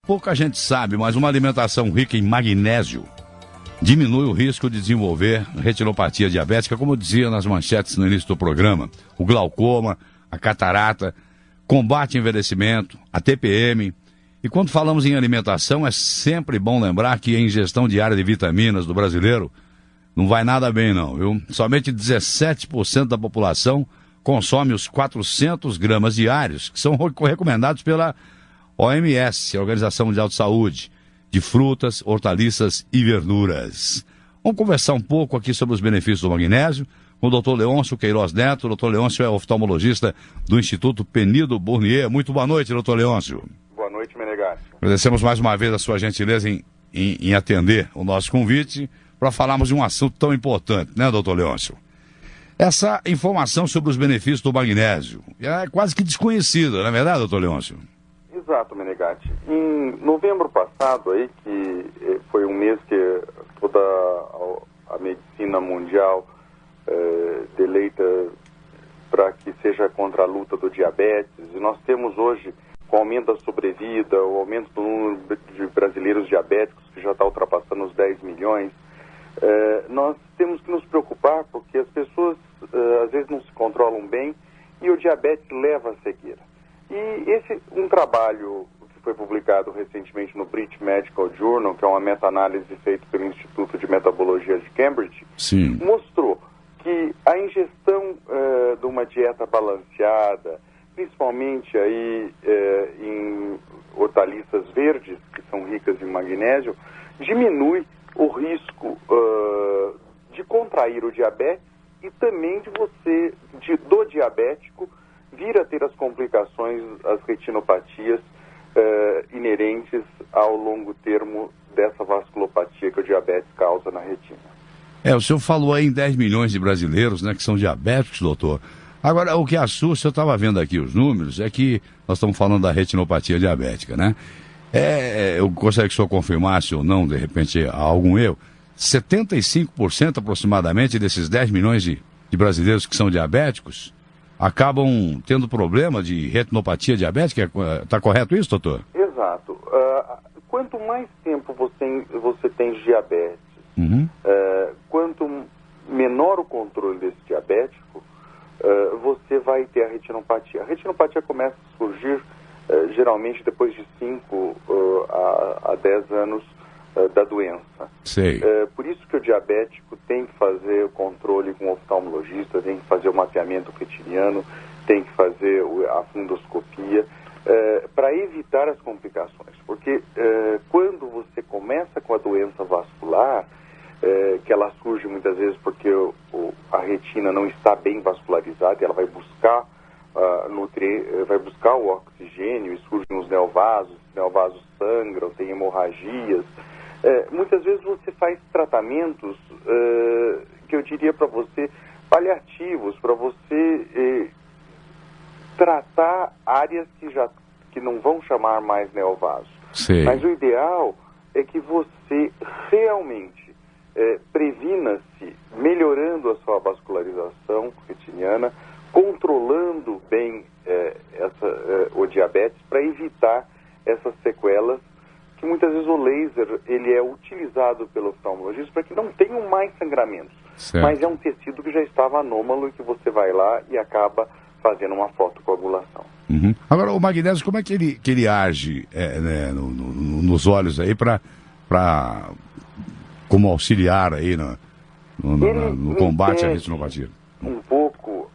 Pouca gente sabe, mas uma alimentação rica em magnésio diminui o risco de desenvolver retinopatia diabética, como eu dizia nas manchetes no início do programa. O glaucoma, a catarata, combate envelhecimento, a TPM. E quando falamos em alimentação, é sempre bom lembrar que a ingestão diária de vitaminas do brasileiro não vai nada bem não, viu? Somente 17% da população consome os 400 gramas diários, que são recomendados pela OMS, a Organização Mundial de Saúde, de frutas, hortaliças e verduras. Vamos conversar um pouco aqui sobre os benefícios do magnésio com o Dr. Leôncio Queiroz Neto. O Dr. Leôncio é oftalmologista do Instituto Penido Burnier. Muito boa noite, Dr. Leôncio. Boa noite, Menegatti. Agradecemos mais uma vez a sua gentileza em atender o nosso convite para falarmos de um assunto tão importante, né, Dr. Leôncio? Essa informação sobre os benefícios do magnésio é quase que desconhecida, não é verdade, Dr. Leôncio? Exato, Menegatti. Em novembro passado, aí, que foi um mês que toda a medicina mundial deleita para que seja contra a luta do diabetes, e nós temos hoje, com o aumento da sobrevida, o aumento do número de brasileiros diabéticos, que já está ultrapassando os 10 milhões, nós temos que nos preocupar porque as pessoas às vezes não se controlam bem e o diabetes leva à cegueira. E um trabalho que foi publicado recentemente no British Medical Journal, que é uma meta-análise feita pelo Instituto de Metabologia de Cambridge, sim, mostrou que a ingestão de uma dieta balanceada, principalmente aí em hortaliças verdes, que são ricas em magnésio, diminui o risco de contrair o diabetes e também do diabético vir a ter as complicações, as retinopatias inerentes ao longo termo dessa vasculopatia que o diabetes causa na retina. O senhor falou aí em 10 milhões de brasileiros, né, que são diabéticos, doutor. Agora, o que assusta, eu estava vendo aqui os números, é que nós estamos falando da retinopatia diabética, né? Eu gostaria que o senhor confirmasse ou não, de repente, há algum erro. 75% aproximadamente desses 10 milhões de brasileiros que são diabéticos acabam tendo problema de retinopatia diabética. Está correto isso, doutor? Exato. Quanto mais tempo você tem diabetes, quanto menor o controle desse diabético, você vai ter a retinopatia. A retinopatia começa a surgir geralmente depois de 5 a 10 anos da doença. Sei. Por isso que o diabético tem que fazer o controle com o oftalmologista, tem que fazer o mapeamento retiniano, tem que fazer a fundoscopia, para evitar as complicações. Porque quando você começa com a doença vascular, que ela surge muitas vezes porque a retina não está bem vascularizada, ela vai buscar vai buscar o oxigênio e surgem os neovasos sangram, tem hemorragias. Muitas vezes você faz tratamentos que eu diria para você paliativos, para você tratar áreas que não vão chamar mais neovasos. Sim. Mas o ideal é que você realmente previna-se melhorando a sua vascularização retiniana, controlando bem o diabetes para evitar essas sequelas, que muitas vezes o laser ele é utilizado pelo oftalmologista para que não tenham mais sangramentos. Certo. Mas é um tecido que já estava anômalo e que você vai lá e acaba fazendo uma fotocoagulação. Uhum. Agora, o magnésio, como é que ele age nos olhos aí como auxiliar aí no combate à retinopatia? Um pouco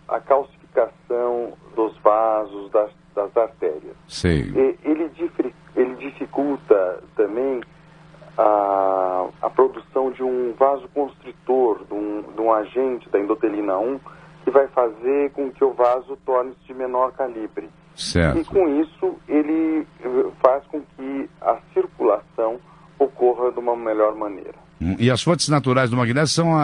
a calcificação dos vasos, das artérias. Sei. Ele dificulta também a produção de um vasoconstritor, de um agente da endotelina 1, que vai fazer com que o vaso torne-se de menor calibre. Certo. E com isso, ele faz com que a circulação ocorra de uma melhor maneira. E as fontes naturais do magnésio são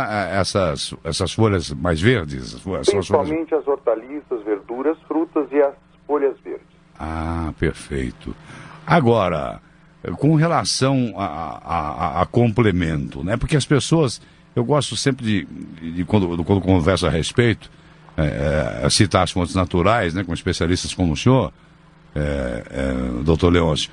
essas folhas mais verdes? Principalmente as hortaliças, verduras, frutas e as folhas verdes. Ah, perfeito. Agora, com relação a complemento, né? Porque as pessoas, eu gosto sempre de quando converso a respeito, citar as fontes naturais, né? Com especialistas como o senhor, doutor Leôncio,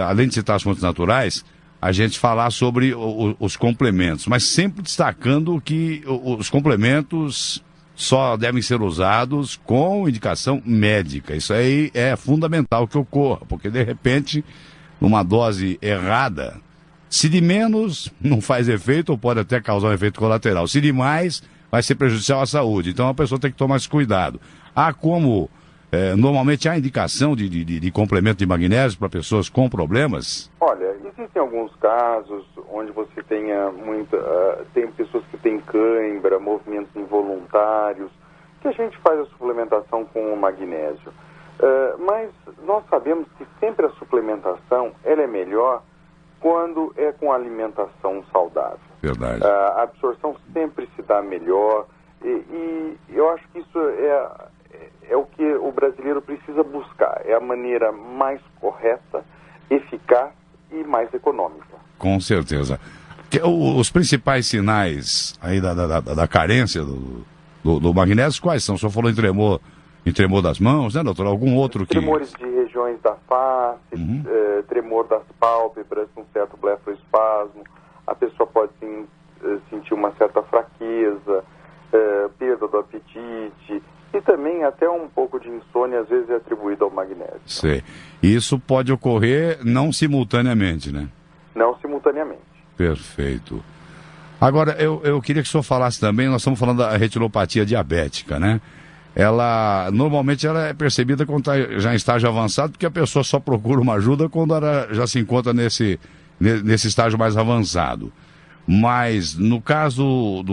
além de citar as fontes naturais, a gente falar sobre os complementos, mas sempre destacando que os complementos só devem ser usados com indicação médica. Isso aí é fundamental que ocorra, porque de repente, numa dose errada, se de menos não faz efeito ou pode até causar um efeito colateral. Se de mais, vai ser prejudicial à saúde. Então a pessoa tem que tomar esse cuidado. Normalmente há indicação de complemento de magnésio para pessoas com problemas? Olha, existem alguns casos onde você tem pessoas que têm cãibra, movimentos involuntários, que a gente faz a suplementação com o magnésio. Mas nós sabemos que sempre a suplementação ela é melhor quando é com alimentação saudável. Verdade. A absorção sempre se dá melhor e eu acho que isso é o que o brasileiro precisa buscar. É a maneira mais correta, eficaz e mais econômica. Com certeza. Os principais sinais aí da carência do magnésio, quais são? O senhor falou em tremor das mãos, né, doutor? Algum outro que... Tremores de regiões da face, tremor das pálpebras, um certo blefaroespasmo. A pessoa pode sentir uma certa fraqueza, perda do apetite e também até um pouco de insônia, às vezes é atribuído ao magnésio. Sim. Isso pode ocorrer não simultaneamente, né? Não simultaneamente. Perfeito. Agora, eu queria que o senhor falasse também, nós estamos falando da retinopatia diabética, né? Normalmente ela é percebida quando já em estágio avançado, porque a pessoa só procura uma ajuda quando ela já se encontra nesse estágio mais avançado. Mas no caso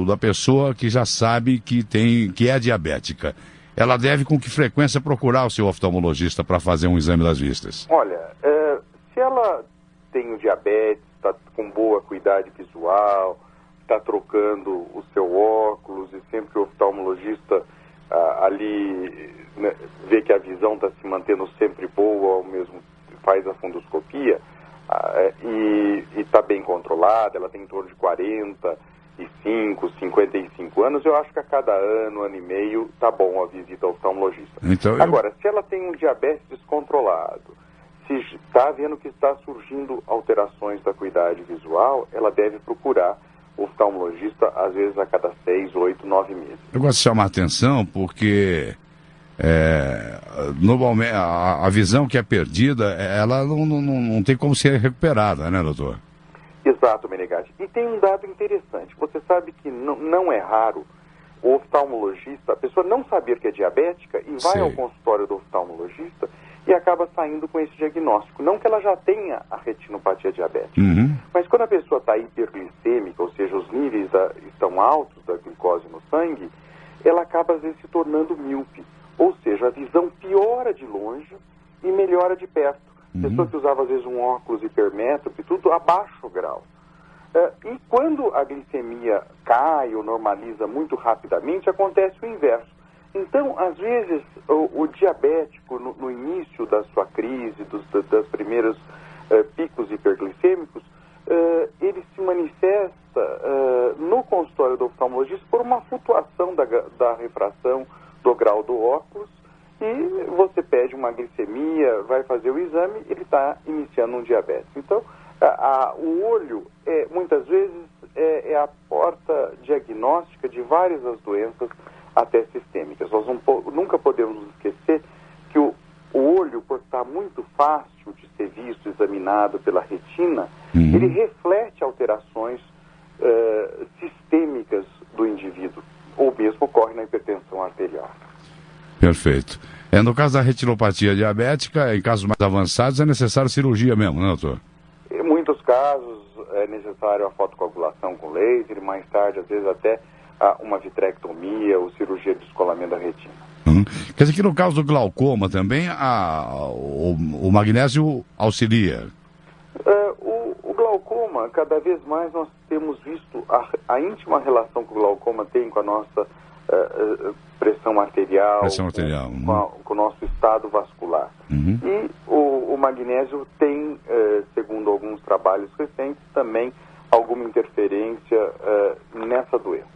da pessoa que já sabe que é diabética, ela deve com que frequência procurar o seu oftalmologista para fazer um exame das vistas? Olha, se ela tem o diabetes, está com boa acuidade visual, está trocando o seu óculos e sempre que o oftalmologista vê que a visão está se mantendo sempre boa, ao mesmo faz a fundoscopia e está bem controlada, ela tem em torno de 45, 55 anos, eu acho que a cada ano e meio está bom a visita ao oftalmologista. Então, Agora, se ela tem um diabetes descontrolado, se está vendo que está surgindo alterações da acuidade visual, ela deve procurar o oftalmologista, às vezes a cada 6, 8, 9 meses. Eu gosto de chamar a atenção porque normalmente a visão que é perdida, ela não tem como ser recuperada, né, doutor? Exato, Menegatti. E tem um dado interessante. Você sabe que não é raro o oftalmologista, a pessoa não saber que é diabética e vai ao consultório do oftalmologista e acaba saindo com esse diagnóstico. Não que ela já tenha a retinopatia diabética, mas quando a pessoa está hiperglicêmica, ou seja, os níveis estão altos da glicose no sangue, ela acaba às vezes se tornando míope. Ou seja, a visão piora de longe e melhora de perto. Pessoa que usava às vezes um óculos hipermétrope, tudo abaixa o grau. E quando a glicemia cai ou normaliza muito rapidamente, acontece o inverso. Então, às vezes, o diabético, no início da sua crise, das primeiros picos hiperglicêmicos, ele se manifesta no consultório do oftalmologista por uma flutuação da refração do grau do óculos, e você pede uma glicemia, vai fazer o exame, ele está iniciando um diabetes. Então, o olho, muitas vezes, é a porta diagnóstica de várias das doenças, até sistêmicas. Nós nunca podemos esquecer que o olho, por estar muito fácil de ser visto, examinado pela retina, ele reflete alterações sistêmicas do indivíduo, ou mesmo ocorre na hipertensão arterial. Perfeito. No caso da retinopatia diabética, em casos mais avançados, é necessário cirurgia mesmo, né, doutor? Em muitos casos é necessário a fotocoagulação com laser e mais tarde, às vezes até uma vitrectomia ou cirurgia de descolamento da retina. Quer dizer que no caso do glaucoma também o magnésio auxilia? O glaucoma, cada vez mais nós temos visto a íntima relação que o glaucoma tem com a nossa pressão arterial, com o nosso estado vascular. E o magnésio tem, segundo alguns trabalhos recentes, também alguma interferência nessa doença.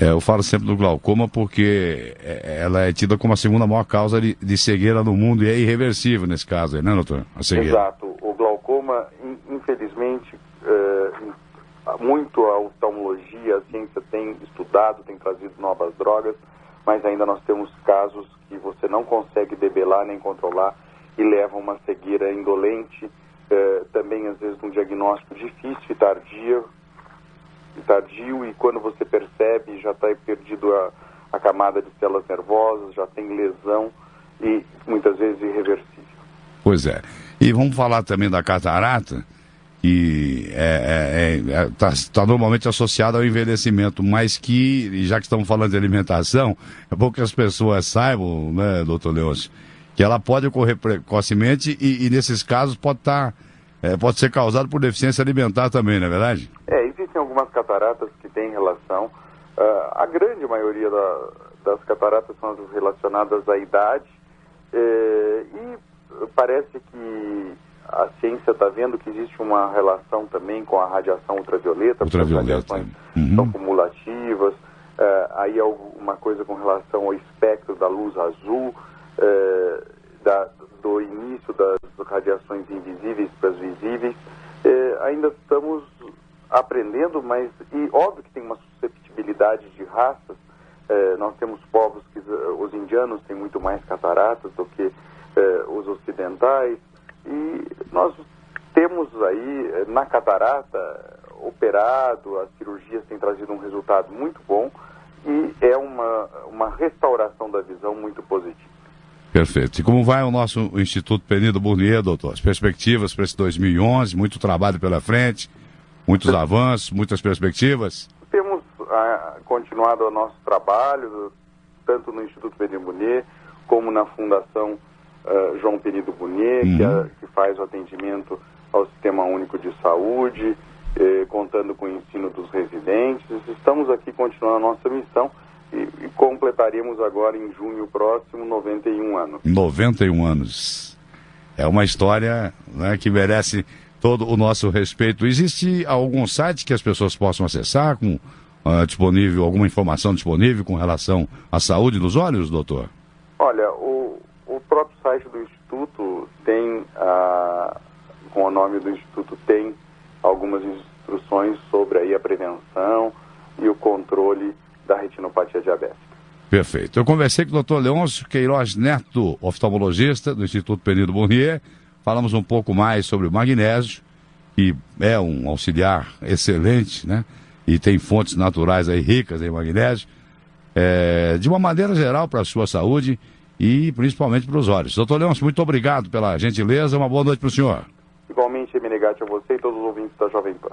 Eu falo sempre do glaucoma porque ela é tida como a segunda maior causa de cegueira no mundo e é irreversível nesse caso aí, né, doutor? A cegueira. Exato. O glaucoma, infelizmente, muito a oftalmologia, a ciência tem estudado, tem trazido novas drogas, mas ainda nós temos casos que você não consegue debelar nem controlar e levam a uma cegueira indolente, também às vezes um diagnóstico difícil e tardio, e quando você percebe já está perdido a camada de células nervosas, já tem lesão e muitas vezes irreversível. Pois é. E vamos falar também da catarata, que está normalmente associada ao envelhecimento, mas que, já que estamos falando de alimentação, é bom que as pessoas saibam, né, doutor Leôncio, que ela pode ocorrer precocemente e nesses casos pode ser causado por deficiência alimentar também, não é verdade? Existem algumas cataratas que têm relação. A grande maioria das cataratas são as relacionadas à idade e parece que a ciência está vendo que existe uma relação também com a radiação ultravioleta. As radiações são cumulativas. Aí alguma coisa com relação ao espectro da luz azul, do início das radiações invisíveis para as visíveis. Ainda estamos aprendendo, mas óbvio que tem uma susceptibilidade de raças. Nós temos povos que os indianos têm muito mais cataratas do que os ocidentais, e nós temos aí na catarata operado, as cirurgias têm trazido um resultado muito bom e é uma restauração da visão muito positiva. Perfeito. E como vai o nosso Instituto Penido Burnier, doutor? As perspectivas para esse 2011, muito trabalho pela frente, muitos avanços, muitas perspectivas? Temos continuado o nosso trabalho, tanto no Instituto Penido Burnier, como na Fundação João Penido Burnier, que faz o atendimento ao Sistema Único de Saúde, contando com o ensino dos residentes. Estamos aqui continuando a nossa missão e completaremos agora em junho próximo 91 anos. 91 anos. É uma história, né, que merece todo o nosso respeito. Existe algum site que as pessoas possam acessar com alguma informação disponível com relação à saúde dos olhos, doutor? Olha, o próprio site do Instituto tem, com o nome do Instituto, tem algumas instruções sobre aí a prevenção e o controle da retinopatia diabética. Perfeito. Eu conversei com o Dr. Leôncio Queiroz Neto, oftalmologista do Instituto Penido Burnier. Falamos um pouco mais sobre o magnésio, que é um auxiliar excelente, né? E tem fontes naturais aí ricas em magnésio, de uma maneira geral para a sua saúde e principalmente para os olhos. Dr. Leôncio, muito obrigado pela gentileza, uma boa noite para o senhor. Igualmente, Menegatti, a você e todos os ouvintes da Jovem Pan.